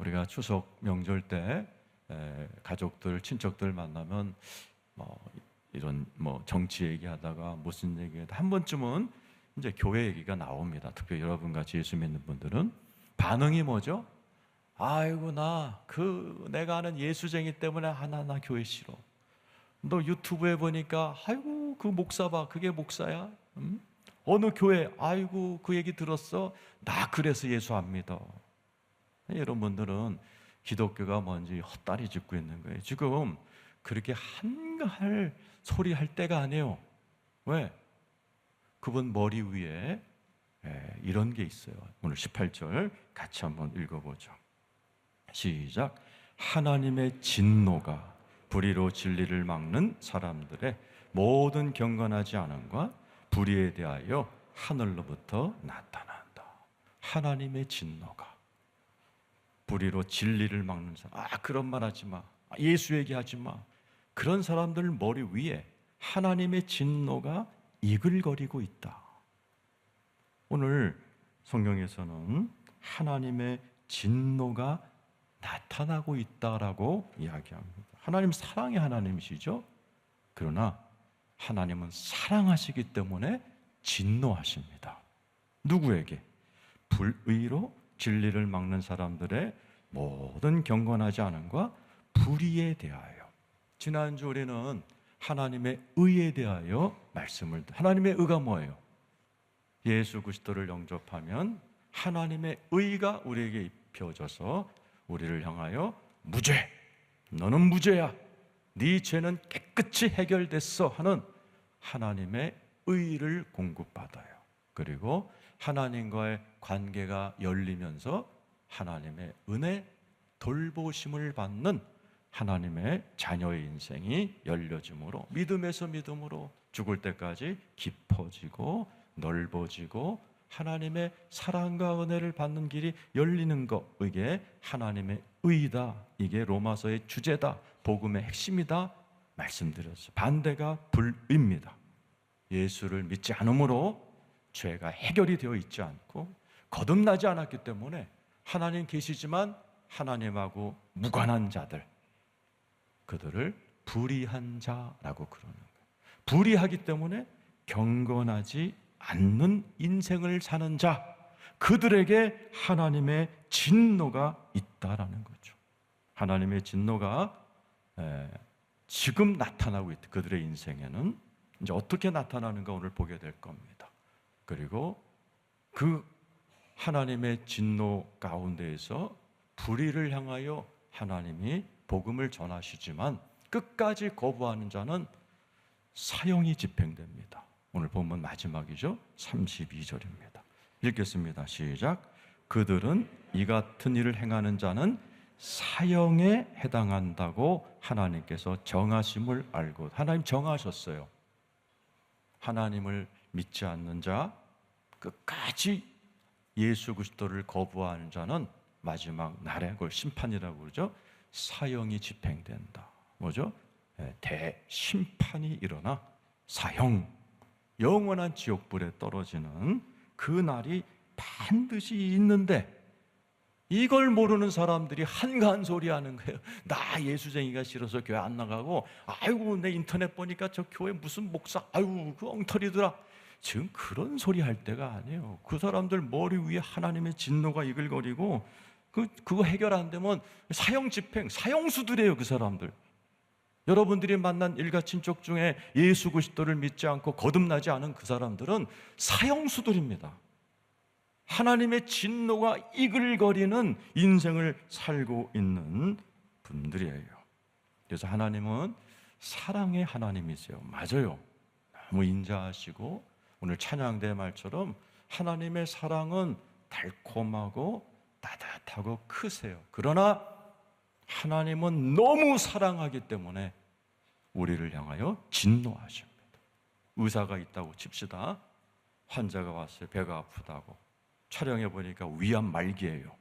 우리가 추석 명절 때 가족들, 친척들 만나면 이런 정치 얘기하다가 무슨 얘기하다 한 번쯤은 이제 교회 얘기가 나옵니다. 특히 여러분 같이 예수 믿는 분들은 반응이 뭐죠? 아이고 내가 아는 예수쟁이 때문에 나 교회 싫어. 너 유튜브에 보니까 아이고 그 목사 봐, 그게 목사야? 어느 교회? 아이고 그 얘기 들었어? 나 그래서 예수 안 믿어. 이런 분들은 기독교가 뭔지 헛다리 짚고 있는 거예요. 지금 그렇게 한가할 소리 할 때가 아니에요. 왜? 그분 머리 위에 이런 게 있어요. 오늘 18절 같이 한번 읽어보죠. 시작. 하나님의 진노가 불의로 진리를 막는 사람들의 모든 경건하지 않음과 불의에 대하여 하늘로부터 나타난다. 하나님의 진노가 불의로 진리를 막는 사람. 그런 말 하지 마. 예수 얘기하지 마. 그런 사람들 머리 위에 하나님의 진노가 이글거리고 있다. 오늘 성경에서는 하나님의 진노가 나타나고 있다라고 이야기합니다. 하나님 사랑의 하나님이시죠? 그러나 하나님은 사랑하시기 때문에 진노하십니다. 누구에게? 불의로 진리를 막는 사람들의 모든 경건하지 않음과 불의에 대하여. 지난주 우리는 하나님의 의에 대하여 하나님의 의가 뭐예요? 예수 그리스도를 영접하면 하나님의 의가 우리에게 입혀져서 우리를 향하여 무죄, 너는 무죄야, 네 죄는 깨끗이 해결됐어 하는 하나님의 의를 공급받아요. 그리고 하나님과의 관계가 열리면서 하나님의 은혜, 돌보심을 받는 하나님의 자녀의 인생이 열려짐으로 믿음에서 믿음으로 죽을 때까지 깊어지고 넓어지고 하나님의 사랑과 은혜를 받는 길이 열리는 것, 이게 하나님의 의다. 이게 로마서의 주제다. 복음의 핵심이다. 말씀드렸어요. 반대가 불의입니다. 예수를 믿지 않으므로 죄가 해결이 되어 있지 않고 거듭나지 않았기 때문에 하나님 계시지만 하나님하고 무관한 자들, 그들을 불의한 자라고 그러는 거예요. 불의하기 때문에 경건하지 않는 인생을 사는 자, 그들에게 하나님의 진노가 있다라는 거죠. 하나님의 진노가 지금 나타나고 있다. 그들의 인생에는 이제 어떻게 나타나는가 오늘 보게 될 겁니다. 그리고 그 하나님의 진노 가운데에서 불의를 향하여 하나님이 복음을 전하시지만 끝까지 거부하는 자는 사형이 집행됩니다. 오늘 본문 마지막이죠. 32절입니다. 읽겠습니다. 시작. 그들은 이 같은 일을 행하는 자는 사형에 해당한다고 하나님께서 정하심을 알고, 하나님 정하셨어요. 하나님을 믿지 않는 자, 끝까지 예수 그리스도를 거부하는 자는 마지막 날에, 그걸 심판이라고 그러죠. 사형이 집행된다. 뭐죠? 대심판이 일어나 사형, 영원한 지옥불에 떨어지는 그 날이 반드시 있는데, 이걸 모르는 사람들이 한가한 소리 하는 거예요. 나 예수쟁이가 싫어서 교회 안 나가고, 아이고 내 인터넷 보니까 저 교회 무슨 목사, 아이고 그 엉터리더라. 지금 그런 소리 할 때가 아니에요. 그 사람들 머리 위에 하나님의 진노가 이글거리고 그거 해결 안 되면 사형 집행, 사형수들이에요. 그 사람들. 여러분들이 만난 일가 친척 중에 예수 그리스도를 믿지 않고 거듭나지 않은 그 사람들은 사형수들입니다. 하나님의 진노가 이글거리는 인생을 살고 있는 분들이에요. 그래서 하나님은 사랑의 하나님이세요. 맞아요. 너무 인자하시고 오늘 찬양대 말처럼 하나님의 사랑은 달콤하고 따뜻하고 크세요. 그러나 하나님은 너무 사랑하기 때문에 우리를 향하여 진노하십니다. 의사가 있다고 칩시다. 환자가 왔어요. 배가 아프다고. 촬영해 보니까 위암 말기예요.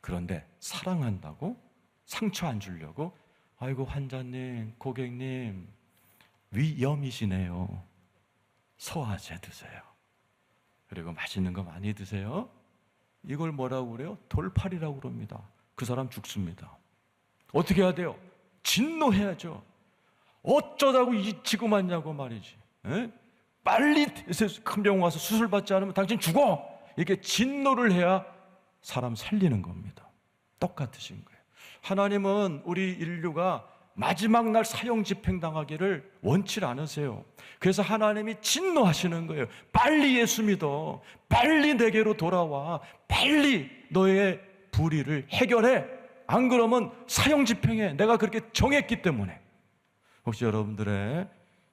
그런데 사랑한다고 상처 안 주려고, 아이고 환자님, 고객님 위염이시네요. 소화제 드세요. 그리고 맛있는 거 많이 드세요. 이걸 뭐라고 그래요? 돌팔이라고 그럽니다. 그 사람 죽습니다. 어떻게 해야 돼요? 진노해야죠. 어쩌자고 지금 왔냐고 말이지. 에? 빨리 큰 병원 가서 수술 받지 않으면 당신 죽어. 이렇게 진노를 해야 사람 살리는 겁니다. 똑같으신 거예요. 하나님은 우리 인류가 마지막 날 사형 집행당하기를 원치 않으세요. 그래서 하나님이 진노하시는 거예요. 빨리 예수 믿어. 빨리 내게로 돌아와. 빨리 너의 불의를 해결해. 안 그러면 사형 집행해. 내가 그렇게 정했기 때문에. 혹시 여러분들의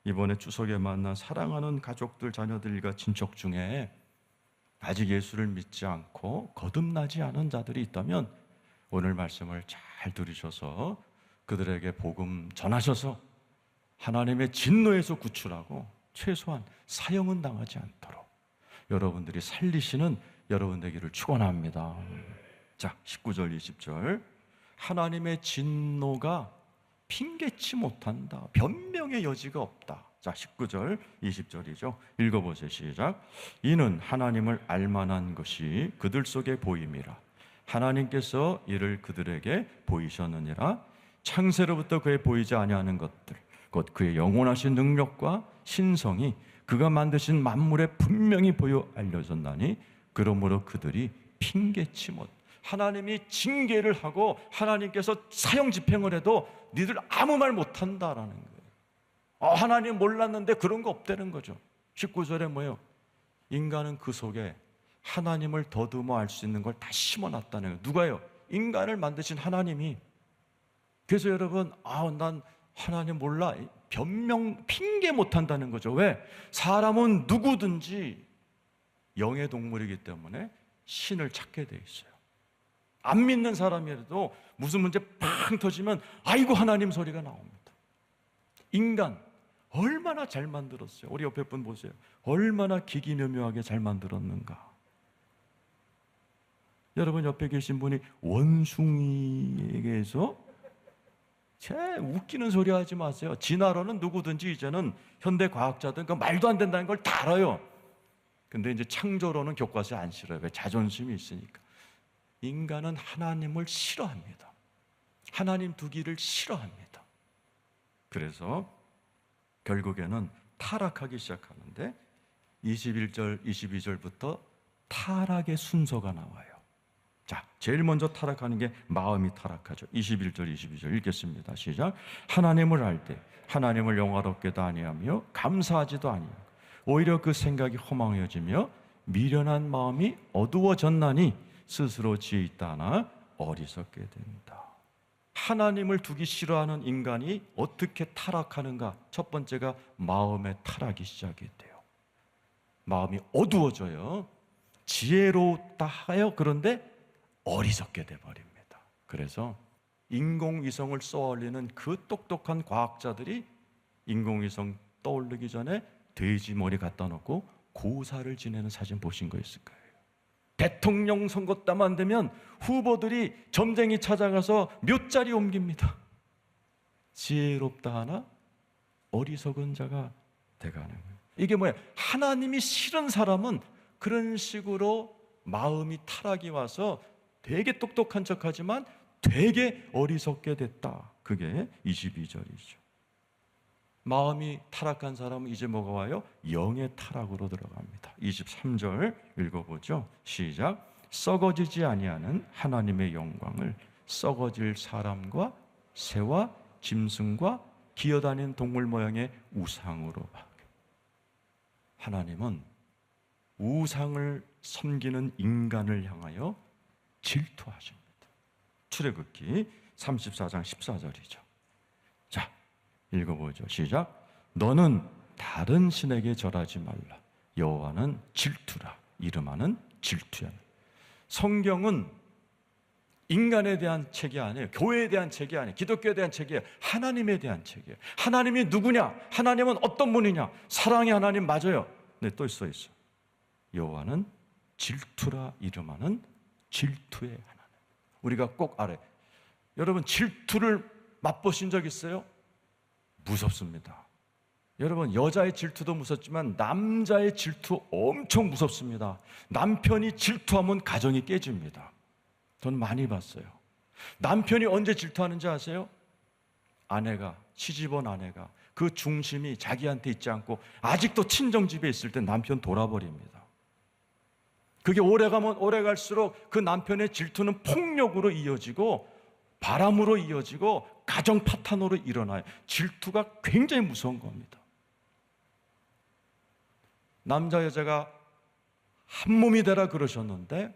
이번에 추석에 만난 사랑하는 가족들, 자녀들과 친척 중에 아직 예수를 믿지 않고 거듭나지 않은 자들이 있다면 오늘 말씀을 잘 들으셔서 그들에게 복음 전하셔서 하나님의 진노에서 구출하고 최소한 사형은 당하지 않도록 여러분들이 살리시는 여러분 되기를 축원합니다. 자, 19절 20절. 하나님의 진노가 핑계치 못한다. 변명의 여지가 없다. 자, 19절 20절이죠. 읽어보세요. 시작. 이는 하나님을 알만한 것이 그들 속에 보임이라. 하나님께서 이를 그들에게 보이셨느니라. 창세로부터 그에 보이지 아니하는 것들, 곧 그의 영원하신 능력과 신성이 그가 만드신 만물에 분명히 보여 알려졌나니 그러므로 그들이 핑계치 못. 하나님이 징계를 하고 하나님께서 사형 집행을 해도 니들 아무 말 못한다라는 거예요. 하나님 몰랐는데 그런 거 없다는 거죠. 19절에 뭐예요? 인간은 그 속에 하나님을 더듬어 알 수 있는 걸 다 심어놨다는 거예요. 누가요? 인간을 만드신 하나님이. 그래서 여러분, 난 하나님 몰라. 변명, 핑계 못한다는 거죠. 왜? 사람은 누구든지 영의 동물이기 때문에 신을 찾게 돼 있어요. 안 믿는 사람이라도 무슨 문제 팡 터지면 아이고 하나님 소리가 나옵니다. 인간 얼마나 잘 만들었어요. 우리 옆에 분 보세요. 얼마나 기기묘묘하게 잘 만들었는가. 여러분 옆에 계신 분이 원숭이에게서 웃기는 소리 하지 마세요. 진화론은 누구든지 이제는 현대 과학자들 그 말도 안 된다는 걸 다 알아요. 근데 이제 창조론은 교과서에 안 실어요. 왜? 자존심이 있으니까. 인간은 하나님을 싫어합니다. 하나님 두기를 싫어합니다. 그래서 결국에는 타락하기 시작하는데 21절, 22절부터 타락의 순서가 나와요. 자, 제일 먼저 타락하는 게 마음이 타락하죠. 21절, 22절 읽겠습니다. 시작. 하나님을 알 때 하나님을 영화롭게도 아니하며 감사하지도 아니하고 오히려 그 생각이 허망해지며 미련한 마음이 어두워졌나니 스스로 지혜 있다 하나 어리석게 된다. 하나님을 두기 싫어하는 인간이 어떻게 타락하는가? 첫 번째가 마음의 타락이 시작이 돼요. 마음이 어두워져요. 지혜롭다 하여 그런데 어리석게 돼버립니다. 그래서 인공위성을 쏘아올리는 그 똑똑한 과학자들이 인공위성 떠오르기 전에 돼지 머리 갖다 놓고 고사를 지내는 사진 보신 거 있을 거예요. 대통령 선거 땀 안 되면 후보들이 점쟁이 찾아가서 묘자리 옮깁니다. 지혜롭다 하나 어리석은 자가 돼가는 거예요. 이게 뭐예요? 하나님이 싫은 사람은 그런 식으로 마음이 타락이 와서 되게 똑똑한 척하지만 되게 어리석게 됐다. 그게 22절이죠. 마음이 타락한 사람은 이제 뭐가 와요? 영의 타락으로 들어갑니다. 23절 읽어보죠. 시작. 썩어지지 아니하는 하나님의 영광을 썩어질 사람과 새와 짐승과 기어다니는 동물 모양의 우상으로 봐. 하나님은 우상을 섬기는 인간을 향하여 질투하십니다. 출애굽기 34장 14절이죠. 자, 읽어보죠. 시작. 너는 다른 신에게 절하지 말라. 여호와는 질투라. 이름하는 질투야. 성경은 인간에 대한 책이 아니에요. 교회에 대한 책이 아니에요. 기독교에 대한 책이에요. 하나님에 대한 책이에요. 하나님이 누구냐? 하나님은 어떤 분이냐? 사랑의 하나님 맞아요. 네, 또 써 있어. 여호와는 질투라 이름하는 질투의 하나님. 우리가 꼭 알아요. 여러분 질투를 맛보신 적 있어요? 무섭습니다. 여러분 여자의 질투도 무섭지만 남자의 질투 엄청 무섭습니다. 남편이 질투하면 가정이 깨집니다. 저는 많이 봤어요. 남편이 언제 질투하는지 아세요? 시집온 아내가 그 중심이 자기한테 있지 않고 아직도 친정집에 있을 때 남편 돌아버립니다. 그게 오래가면 오래갈수록 그 남편의 질투는 폭력으로 이어지고 바람으로 이어지고 가정 파탄으로 일어나요. 질투가 굉장히 무서운 겁니다. 남자 여자가 한 몸이 되라 그러셨는데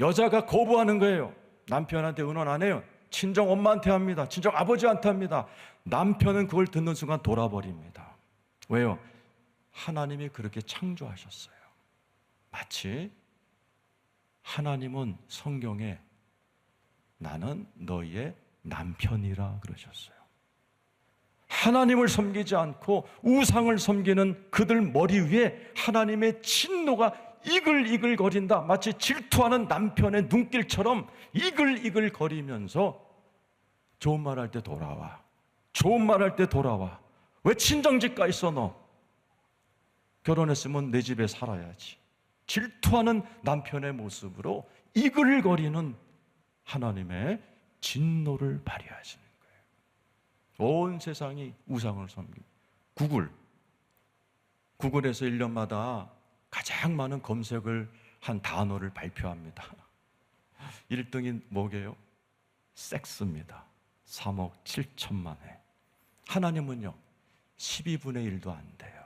여자가 거부하는 거예요. 남편한테 의논 안 해요. 친정 엄마한테 합니다. 친정 아버지한테 합니다. 남편은 그걸 듣는 순간 돌아버립니다. 왜요? 하나님이 그렇게 창조하셨어요. 마치 하나님은 성경에 나는 너희의 남편이라 그러셨어요. 하나님을 섬기지 않고 우상을 섬기는 그들 머리 위에 하나님의 진노가 이글이글 거린다. 마치 질투하는 남편의 눈길처럼 이글이글 거리면서 좋은 말 할 때 돌아와. 좋은 말 할 때 돌아와. 왜 친정집 가 있어 너? 결혼했으면 내 집에 살아야지. 질투하는 남편의 모습으로 이글거리는 하나님의 진노를 발휘하시는 거예요. 온 세상이 우상을 섬기고 구글에서 1년마다 가장 많은 검색을 한 단어를 발표합니다. 1등이 뭐게요? 섹스입니다. 3억 7천만 회. 하나님은요 12분의 1도 안 돼요.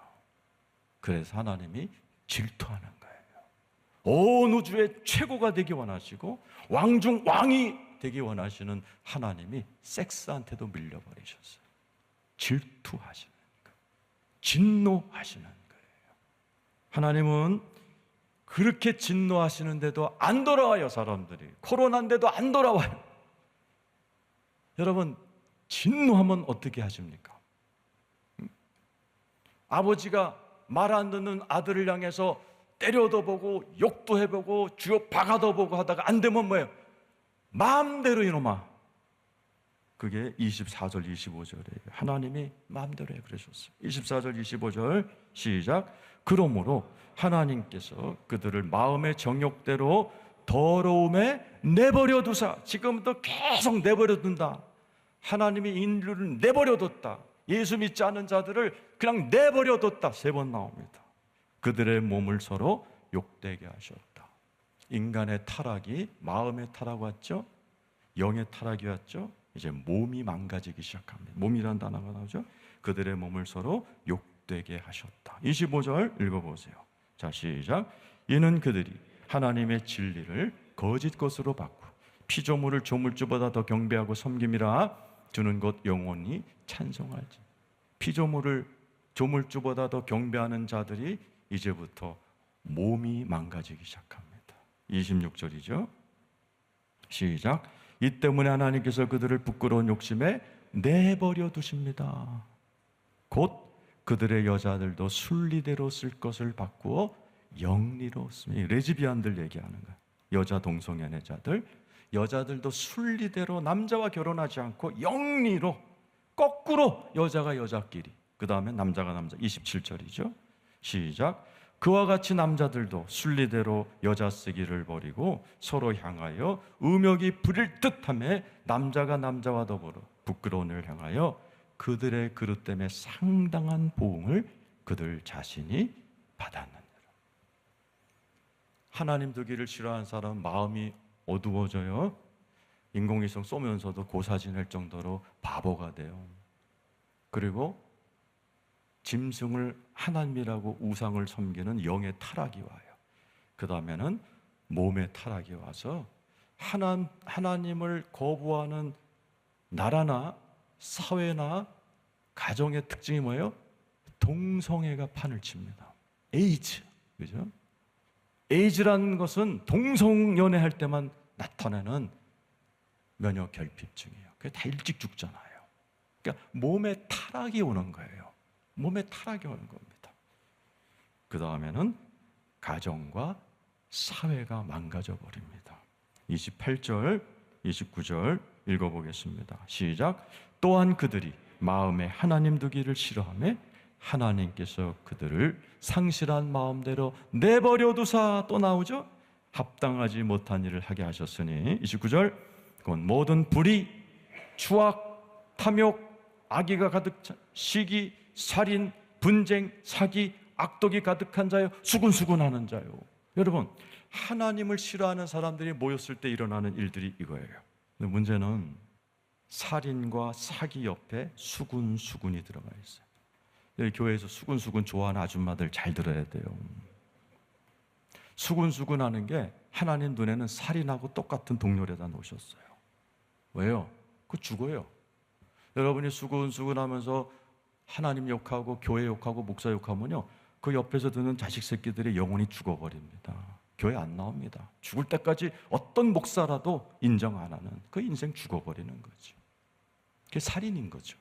그래서 하나님이 질투하는 거예요. 온 우주의 최고가 되기 원하시고 왕중 왕이 되기 원하시는 하나님이 섹스한테도 밀려버리셨어요. 질투하시는 거예요. 진노하시는 거예요. 하나님은 그렇게 진노하시는데도 안 돌아와요. 사람들이 코로나인데도 안 돌아와요. 여러분 진노하면 어떻게 하십니까? 아버지가 말 안 듣는 아들을 향해서 때려도 보고 욕도 해보고 주여 박아도 보고 하다가 안 되면 뭐예요? 마음대로 이놈아. 그게 24절 25절이에요. 하나님이 마음대로 해 그러셨어요. 24절 25절 시작. 그러므로 하나님께서 그들을 마음의 정욕대로 더러움에 내버려 두사. 지금부터 계속 내버려 둔다. 하나님이 인류를 내버려 뒀다. 예수 믿지 않는 자들을 그냥 내버려 뒀다. 3번 나옵니다. 그들의 몸을 서로 욕되게 하셨다. 인간의 타락이 마음의 타락 왔죠? 영의 타락이 왔죠? 이제 몸이 망가지기 시작합니다. 몸이란 단어가 나오죠? 그들의 몸을 서로 욕되게 하셨다. 25절 읽어보세요. 자, 시작. 이는 그들이 하나님의 진리를 거짓 것으로 바꾸고 피조물을 조물주보다 더 경배하고 섬김이라 주는 것 영원히 찬송하지. 피조물을 조물주보다 더 경배하는 자들이 이제부터 몸이 망가지기 시작합니다. 26절이죠. 시작. 이 때문에 하나님께서 그들을 부끄러운 욕심에 내버려 두십니다. 곧 그들의 여자들도 순리대로 쓸 것을 바꾸어 영리로 씁니다. 레즈비안들 얘기하는 거예요. 여자 동성연애자들, 여자들도 순리대로 남자와 결혼하지 않고 영리로 거꾸로 여자가 여자끼리, 그 다음에 남자가 남자. 27절이죠. 시작. 그와 같이 남자들도 순리대로 여자 쓰기를 버리고 서로 향하여 음욕이 부릴 듯하며 남자가 남자와 더불어 부끄러운 일을 향하여 그들의 그릇됨에 상당한 보응을 그들 자신이 받았느니라. 하나님 되기를 싫어하는 사람은 마음이 어두워져요. 인공위성 쏘면서도 고사 지낼 정도로 바보가 돼요. 그리고 짐승을 하나님이라고 우상을 섬기는 영의 타락이 와요. 그 다음에는 몸의 타락이 와서 하나님을 거부하는 나라나 사회나 가정의 특징이 뭐예요? 동성애가 판을 칩니다. 에이즈, 그죠? 에이즈라는 것은 동성연애할 때만 나타나는 면역 결핍증이에요. 그게 다 일찍 죽잖아요. 그러니까 몸에 타락이 오는 거예요. 몸에 타락이 오는 겁니다. 그 다음에는 가정과 사회가 망가져 버립니다. 28절, 29절 읽어보겠습니다. 시작. 또한 그들이 마음에 하나님 두기를 싫어하며 하나님께서 그들을 상실한 마음대로 내버려 두사. 또 나오죠? 합당하지 못한 일을 하게 하셨으니. 29절. 곧 모든 불의, 추악, 탐욕, 악의가 가득 찬 시기, 살인, 분쟁, 사기, 악독이 가득한 자요, 수군수군하는 자요. 여러분, 하나님을 싫어하는 사람들이 모였을 때 일어나는 일들이 이거예요. 근데 문제는 살인과 사기 옆에 수군수군이 들어가 있어요. 여기 교회에서 수군수군 좋아하는 아줌마들 잘 들어야 돼요. 수군수군하는 게 하나님 눈에는 살인하고 똑같은 동료에다 놓으셨어요. 왜요? 그거 죽어요. 여러분이 수군수군하면서 하나님 욕하고 교회 욕하고 목사 욕하면요, 그 옆에서 듣는 자식 새끼들의 영혼이 죽어버립니다. 교회 안 나옵니다. 죽을 때까지 어떤 목사라도 인정 안 하는, 그 인생 죽어버리는 거죠. 그게 살인인 거죠.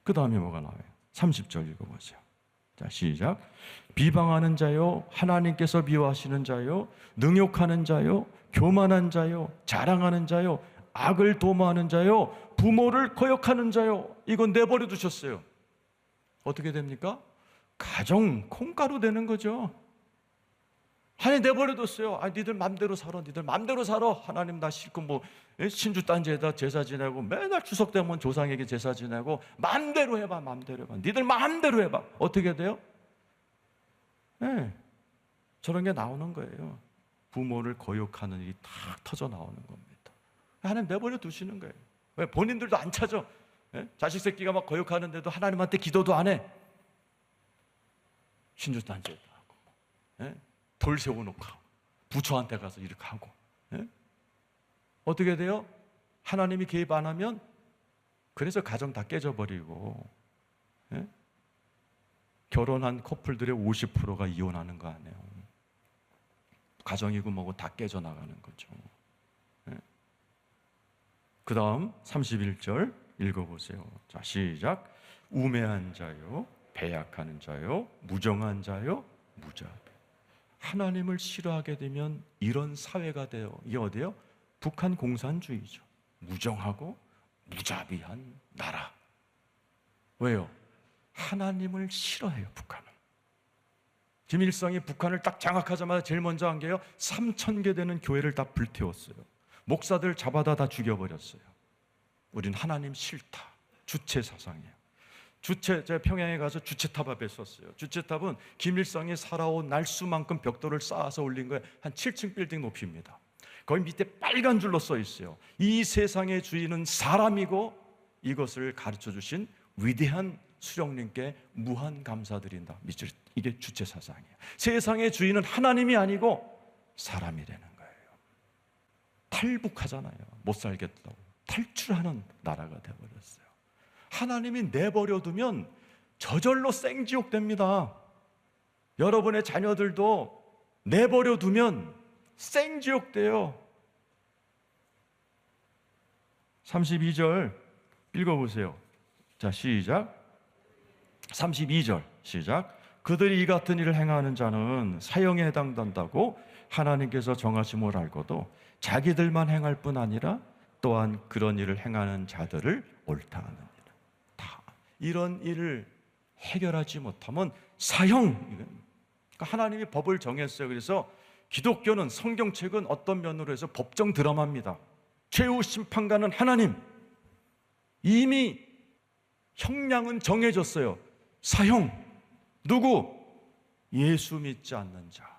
그 다음에 뭐가 나와요? 30절 읽어보세요. 자, 시작. 비방하는 자요, 하나님께서 미워하시는 자요, 능욕하는 자요, 교만한 자요, 자랑하는 자요, 악을 도모하는 자요, 부모를 거역하는 자요. 이건 내버려 두셨어요. 어떻게 됩니까? 가정 콩가루 되는 거죠. 하나님 내버려 뒀어요. 니들 맘대로 살아, 니들 맘대로 살아. 하나님 나 싫고 뭐 신주단지에다 제사 지내고 맨날 추석 되면 조상에게 제사 지내고 맘대로 해봐, 맘대로 해봐. 니들 맘대로 해봐. 어떻게 돼요? 네, 저런 게 나오는 거예요. 부모를 거역하는 일이 탁 터져 나오는 겁니다. 하나님 내버려 두시는 거예요. 왜? 본인들도 안 찾아. 네? 자식 새끼가 막 거역하는데도 하나님한테 기도도 안 해. 신주단지에다 하고, 네? 돌 세워놓고 부처한테 가서 이렇게 하고, 예? 어떻게 돼요? 하나님이 개입 안 하면 그래서 가정 다 깨져버리고, 예? 결혼한 커플들의 50%가 이혼하는 거 아니에요. 가정이고 뭐고 다 깨져나가는 거죠. 예? 그 다음 31절 읽어보세요. 자, 시작. 우매한 자요, 배약하는 자요, 무정한 자요, 무자비. 하나님을 싫어하게 되면 이런 사회가 돼요. 이게 어디예요? 북한 공산주의죠. 무정하고 무자비한 나라. 왜요? 하나님을 싫어해요, 북한은. 김일성이 북한을 딱 장악하자마자 제일 먼저 한 게요, 3,000개 되는 교회를 다 불태웠어요. 목사들 잡아다 다 죽여버렸어요. 우린 하나님 싫다. 주체 사상이에요. 제가 평양에 가서 주체탑 앞에 섰어요. 주체탑은 김일성이 살아온 날수만큼 벽돌을 쌓아서 올린 거예요. 한 7층 빌딩 높이입니다. 거기 밑에 빨간 줄로 써 있어요. 이 세상의 주인은 사람이고 이것을 가르쳐 주신 위대한 수령님께 무한 감사드린다. 이게 주체 사상이에요. 세상의 주인은 하나님이 아니고 사람이 되는 거예요. 탈북하잖아요. 못 살겠다고 탈출하는 나라가 되어버렸어요. 하나님이 내버려두면 저절로 생지옥 됩니다. 여러분의 자녀들도 내버려두면 생지옥 돼요. 32절 읽어보세요. 자, 시작. 32절 시작. 그들이 이 같은 일을 행하는 자는 사형에 해당된다고 하나님께서 정하심을 알고도 자기들만 행할 뿐 아니라 또한 그런 일을 행하는 자들을 옳다 하느니라. 다 이런 일을 해결하지 못하면 사형. 그러니까 하나님이 법을 정했어요. 그래서 기독교는, 성경책은 어떤 면으로 해서 법정 드라마입니다. 최후 심판관은 하나님. 이미 형량은 정해졌어요. 사형. 누구? 예수 믿지 않는 자,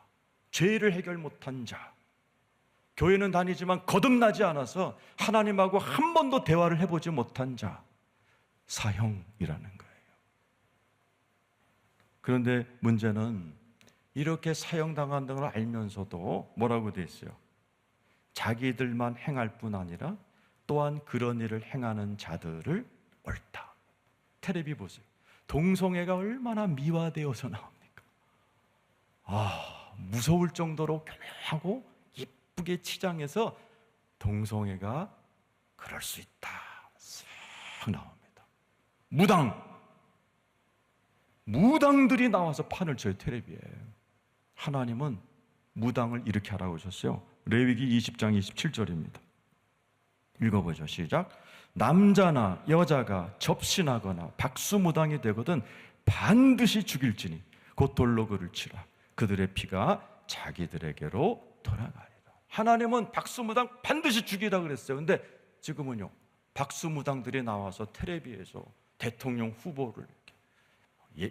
죄를 해결 못한 자, 교회는 다니지만 거듭나지 않아서 하나님하고 한 번도 대화를 해보지 못한 자, 사형이라는 거예요. 그런데 문제는 이렇게 사형당한다는 걸 알면서도 뭐라고 돼 있어요? 자기들만 행할 뿐 아니라 또한 그런 일을 행하는 자들을 옳다. 테레비 보세요. 동성애가 얼마나 미화되어서 나옵니까? 무서울 정도로 교묘하고 예쁘게 치장해서 동성애가 그럴 수 있다 싹 나옵니다. 무당들이 나와서 판을 쳐요. 텔레비에. 하나님은 무당을 이렇게 하라고 하셨어요. 레위기 20장 27절입니다 읽어보죠. 시작. 남자나 여자가 접신하거나 박수무당이 되거든 반드시 죽일지니 곧 돌로 그를 치라. 그들의 피가 자기들에게로 돌아가리라. 하나님은 박수무당 반드시 죽이라 그랬어요. 근데 지금은요, 박수무당들이 나와서 텔레비에서 대통령 후보를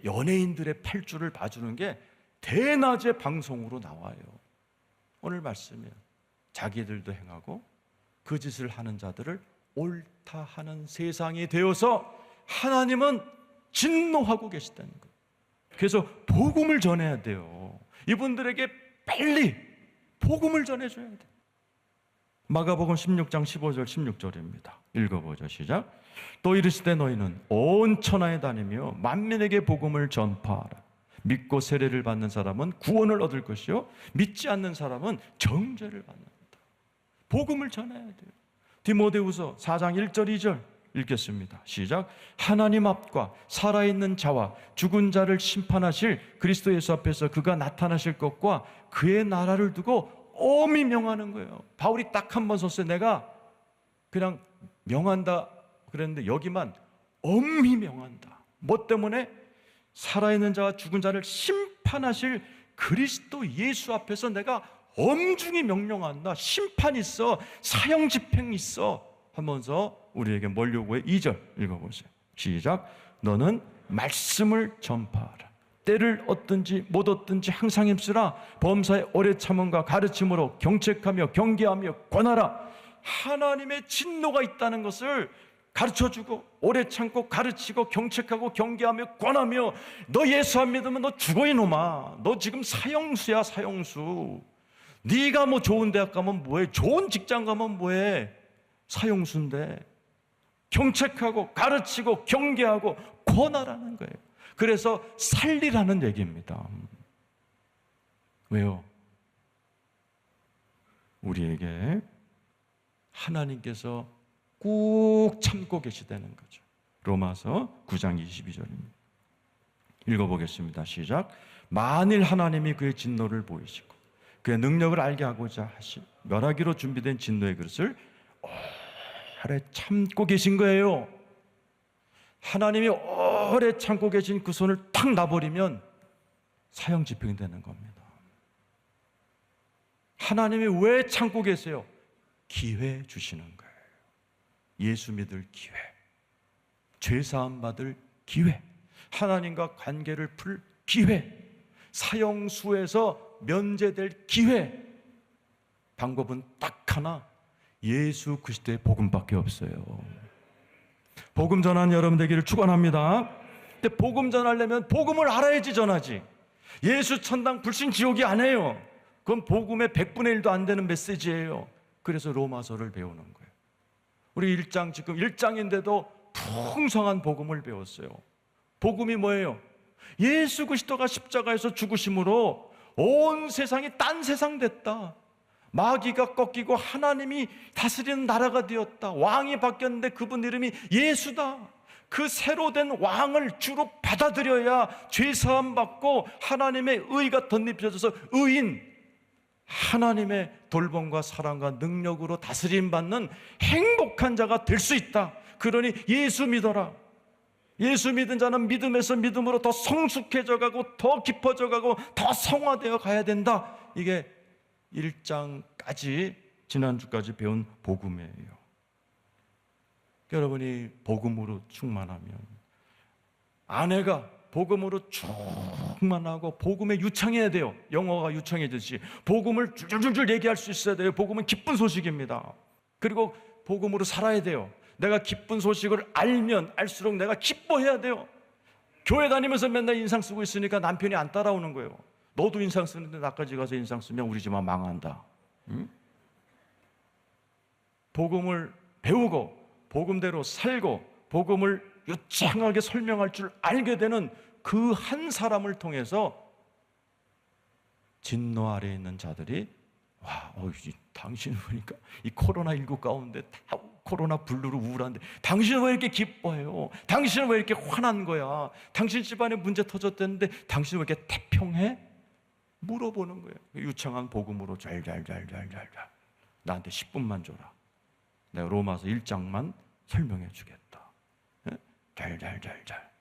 연예인들의 팔줄을 봐주는 게 대낮에 방송으로 나와요. 오늘 말씀이에요. 자기들도 행하고 그 짓을 하는 자들을 옳다 하는 세상이 되어서 하나님은 진노하고 계시다는 거예요. 그래서 복음을 전해야 돼요. 이분들에게 빨리 복음을 전해줘야 돼요. 마가복음 16장 15절 16절입니다. 읽어보죠. 시작. 또 이르시되 너희는 온 천하에 다니며 만민에게 복음을 전파하라. 믿고 세례를 받는 사람은 구원을 얻을 것이요 믿지 않는 사람은 정죄를 받는다. 복음을 전해야 돼요. 디모데후서 4장 1절 2절 읽겠습니다. 시작. 하나님 앞과 살아있는 자와 죽은 자를 심판하실 그리스도 예수 앞에서 그가 나타나실 것과 그의 나라를 두고 엄히 명하는 거예요. 바울이 딱 한 번 썼어요. 내가 그냥 명한다 그랬는데 여기만 엄히 명한다. 뭐 때문에? 살아있는 자와 죽은 자를 심판하실 그리스도 예수 앞에서 내가 엄중히 명령한다. 심판 있어, 사형 집행 있어 하면서 우리에게 뭘 요구해? 2절 읽어보세요. 시작. 너는 말씀을 전파하라. 때를 얻든지 못 얻든지 항상 힘쓰라. 범사의 오래 참음과 가르침으로 경책하며 경계하며 권하라. 하나님의 진노가 있다는 것을 가르쳐주고 오래 참고 가르치고 경책하고 경계하며 권하며, 너 예수 안 믿으면 너 죽어 이놈아. 너 지금 사형수야, 사형수. 네가 뭐 좋은 대학 가면 뭐해? 좋은 직장 가면 뭐해? 사형수인데. 경책하고 가르치고 경계하고 권하라는 거예요. 그래서 살리라는 얘기입니다. 왜요? 우리에게 하나님께서 꾹 참고 계시다는 거죠. 로마서 9장 22절입니다. 읽어보겠습니다. 시작. 만일 하나님이 그의 진노를 보이시고 그의 능력을 알게 하고자 하시 멸하기로 준비된 진노의 그릇을 오래 참고 계신 거예요. 하나님이 오래 참고 계신 그 손을 탁 놔버리면 사형 집행이 되는 겁니다. 하나님이 왜 참고 계세요? 기회 주시는 거예요. 예수 믿을 기회, 죄사함 받을 기회, 하나님과 관계를 풀 기회, 사형수에서 면제될 기회. 방법은 딱 하나, 예수 그리스도의 복음밖에 없어요. 복음 전하는 여러분 되기를 축원합니다. 근데 복음 전하려면 복음을 알아야지 전하지. 예수 천당 불신 지옥이 아니에요. 그건 복음의 100분의 1도 안 되는 메시지예요. 그래서 로마서를 배우는 거예요. 우리 1장, 지금 1장인데도 풍성한 복음을 배웠어요. 복음이 뭐예요? 예수 그리스도가 십자가에서 죽으심으로 온 세상이 딴 세상 됐다. 마귀가 꺾이고 하나님이 다스리는 나라가 되었다. 왕이 바뀌었는데 그분 이름이 예수다. 그 새로 된 왕을 주로 받아들여야 죄사함 받고 하나님의 의가 덧입혀져서 의인, 하나님의 돌봄과 사랑과 능력으로 다스림 받는 행복한 자가 될 수 있다. 그러니 예수 믿어라. 예수 믿은 자는 믿음에서 믿음으로 더 성숙해져 가고 더 깊어져 가고 더 성화되어 가야 된다. 이게 1장까지 지난주까지 배운 복음이에요. 여러분이 복음으로 충만하면, 아내가 복음으로 충만하고 복음에 유창해야 돼요. 영어가 유창해지듯이 복음을 줄줄줄 얘기할 수 있어야 돼요. 복음은 기쁜 소식입니다. 그리고 복음으로 살아야 돼요. 내가 기쁜 소식을 알면 알수록 내가 기뻐해야 돼요. 교회 다니면서 맨날 인상 쓰고 있으니까 남편이 안 따라오는 거예요. 너도 인상 쓰는데 나까지 가서 인상 쓰면 우리 집안 망한다. 응? 복음을 배우고 복음대로 살고 복음을 유창하게 설명할 줄 알게 되는 그 한 사람을 통해서 진노 아래에 있는 자들이 당신 보니까 이 코로나19 가운데 다 코로나 블루로 우울한데 당신은 왜 이렇게 기뻐해요? 당신은 왜 이렇게 화난 거야? 당신 집안에 문제 터졌다는데 당신은 왜 이렇게 태평해? 물어보는 거예요. 유창한 복음으로 잘 나한테 10분만 줘라. 내가 로마서 1장만 설명해 주겠다. 잘.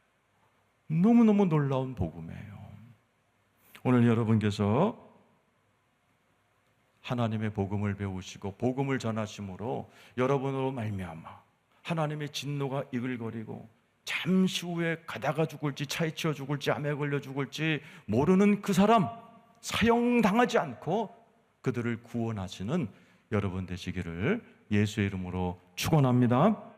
너무너무 놀라운 복음이에요. 오늘 여러분께서 하나님의 복음을 배우시고 복음을 전하심으로 여러분으로 말미암아 하나님의 진노가 이글거리고 잠시 후에 가다가 죽을지 차에 치여 죽을지 암에 걸려 죽을지 모르는 그 사람 사형당하지 않고 그들을 구원하시는 여러분 되시기를 예수의 이름으로 축원합니다.